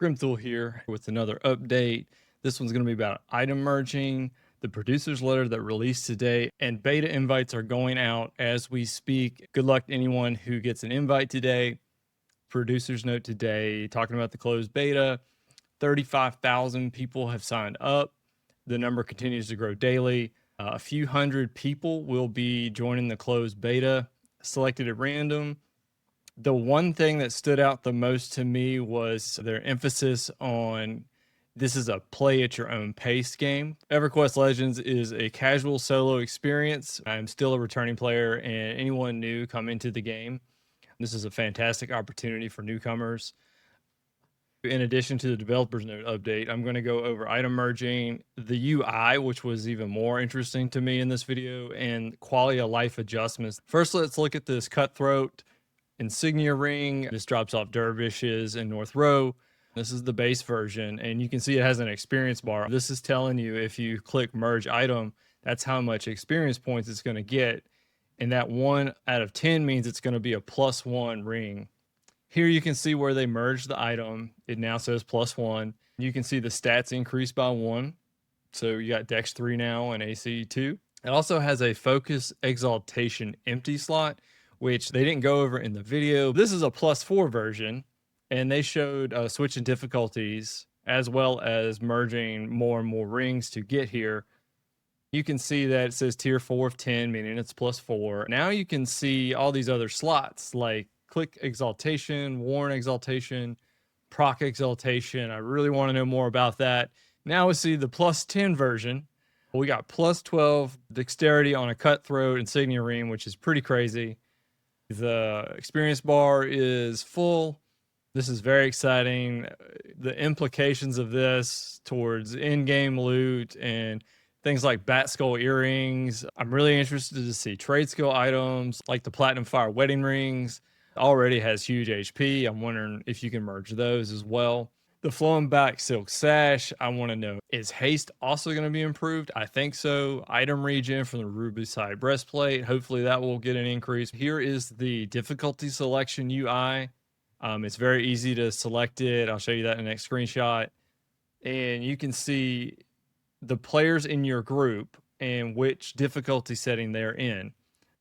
Grimthule here with another update. This one's going to be about item merging, the producer's letter that released today, and beta invites are going out as we speak. Good luck to anyone who gets an invite today. Producer's note today talking about the closed beta. 35,000 people have signed up. The number continues to grow daily. A few hundred people will be joining the closed beta, selected at random. The one thing that stood out the most to me was their emphasis on this is a play at your own pace game. EverQuest Legends is a casual solo experience. I'm still a returning player, and anyone new come into the game. This is a fantastic opportunity for newcomers. In addition to the developer's note update, I'm going to go over item merging, the UI, which was even more interesting to me in this video, and quality of life adjustments. First, let's look at this cutthroat insignia ring. This drops off dervishes in North Row. This is the base version, and you can see it has an experience bar. This is telling you if you click merge item, that's how much experience points it's going to get. And that 1 out of 10 means it's going to be a +1 ring. Here you can see where they merged the item. It now says +1. You can see the stats increase by 1. So you got Dex 3 now and AC 2. It also has a Focus Exaltation empty slot, which they didn't go over in the video. This is a +4 version, and they showed switching difficulties as well as merging more and more rings to get here. You can see that it says tier 4 of 10, meaning it's +4. Now you can see all these other slots like Click Exaltation, Warn Exaltation, Proc Exaltation. I really want to know more about that. Now we see the +10 version. We got +12 Dexterity on a Cutthroat Insignia Ring, which is pretty crazy. The experience bar is full. This is very exciting. The implications of this towards in-game loot and things like Bat Skull earrings. I'm really interested to see trade skill items like the Platinum Fire wedding rings. Already has huge HP. I'm wondering if you can merge those as well. The flowing back silk sash, I want to know, is haste also going to be improved? I think so. Item regen from the ruby side breastplate. Hopefully that will get an increase. Here is the difficulty selection UI. It's very easy to select it. I'll show you that in the next screenshot. And you can see the players in your group and which difficulty setting they're in.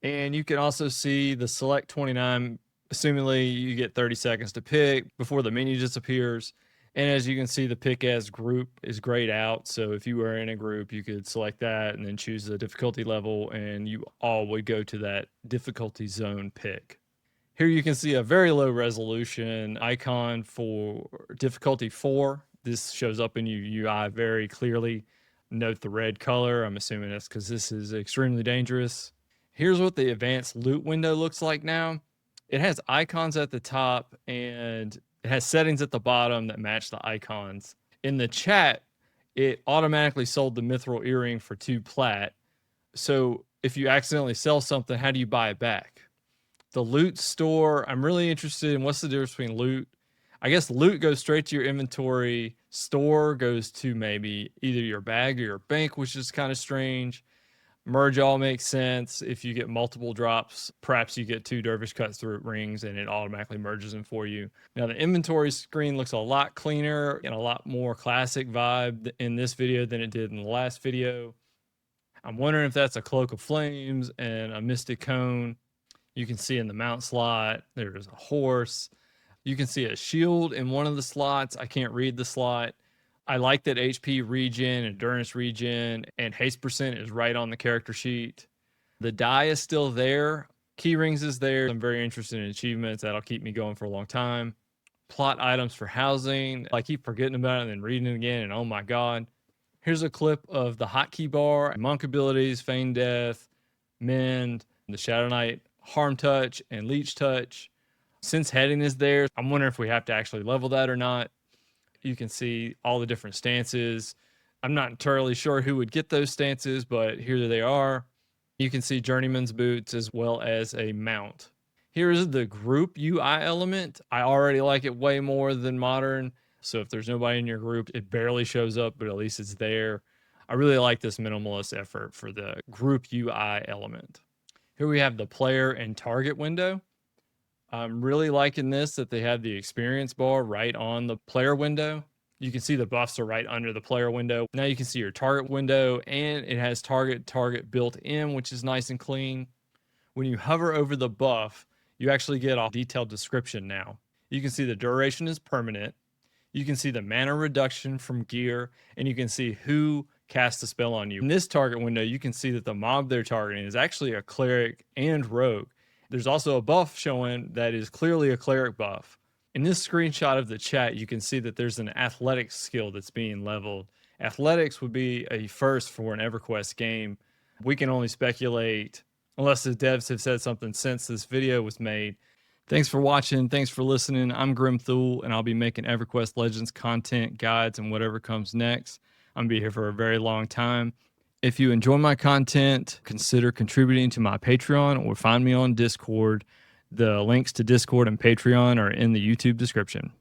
And you can also see the select 29. Assumingly you get 30 seconds to pick before the menu disappears. And as you can see, the pick as group is grayed out. So if you were in a group, you could select that and then choose the difficulty level, and you all would go to that difficulty zone pick. Here you can see a very low resolution icon for difficulty 4. This shows up in your UI very clearly. Note the red color. I'm assuming that's because this is extremely dangerous. Here's what the advanced loot window looks like now. It has icons at the top and it has settings at the bottom that match the icons. In the chat, it automatically sold the mithril earring for 2 plat. So if you accidentally sell something, how do you buy it back? The loot store, I'm really interested in what's the difference between loot. I guess loot goes straight to your inventory. Store goes to maybe either your bag or your bank, which is kind of strange. Merge all makes sense. If you get multiple drops, perhaps you get 2 Dervish Cutthroat rings and it automatically merges them for you. Now the inventory screen looks a lot cleaner and a lot more classic vibe in this video than it did in the last video. I'm wondering if that's a Cloak of Flames and a Mystic Cone. You can see in the mount slot, there's a horse. You can see a shield in one of the slots. I can't read the slot. I like that HP regen, endurance regen, and haste percent is right on the character sheet. The die is still there. Key rings is there. I'm very interested in achievements. That'll keep me going for a long time. Plot items for housing. I keep forgetting about it and then reading it again, and oh my god. Here's a clip of the hotkey bar, monk abilities, feign death, mend, the Shadow Knight harm touch, and leech touch. Since heading is there, I'm wondering if we have to actually level that or not. You can see all the different stances. I'm not entirely sure who would get those stances, but here they are. You can see Journeyman's boots as well as a mount. Here's the group UI element. I already like it way more than modern. So if there's nobody in your group, it barely shows up, but at least it's there. I really like this minimalist effort for the group UI element. Here we have the player and target window. I'm really liking this that they have the experience bar right on the player window. You can see the buffs are right under the player window. Now you can see your target window, and it has target built in, which is nice and clean. When you hover over the buff, you actually get a detailed description now. You can see the duration is permanent. You can see the mana reduction from gear, and you can see who cast a spell on you. In this target window, you can see that the mob they're targeting is actually a cleric and rogue. There's also a buff showing that is clearly a cleric buff. In this screenshot of the chat, you can see that there's an athletics skill that's being leveled. Athletics would be a first for an EverQuest game. We can only speculate unless the devs have said something since this video was made. Thanks for watching. Thanks for listening. I'm Grimthule, and I'll be making EverQuest Legends content, guides, and whatever comes next. I'm going to be here for a very long time. If you enjoy my content, consider contributing to my Patreon or find me on Discord. The links to Discord and Patreon are in the YouTube description.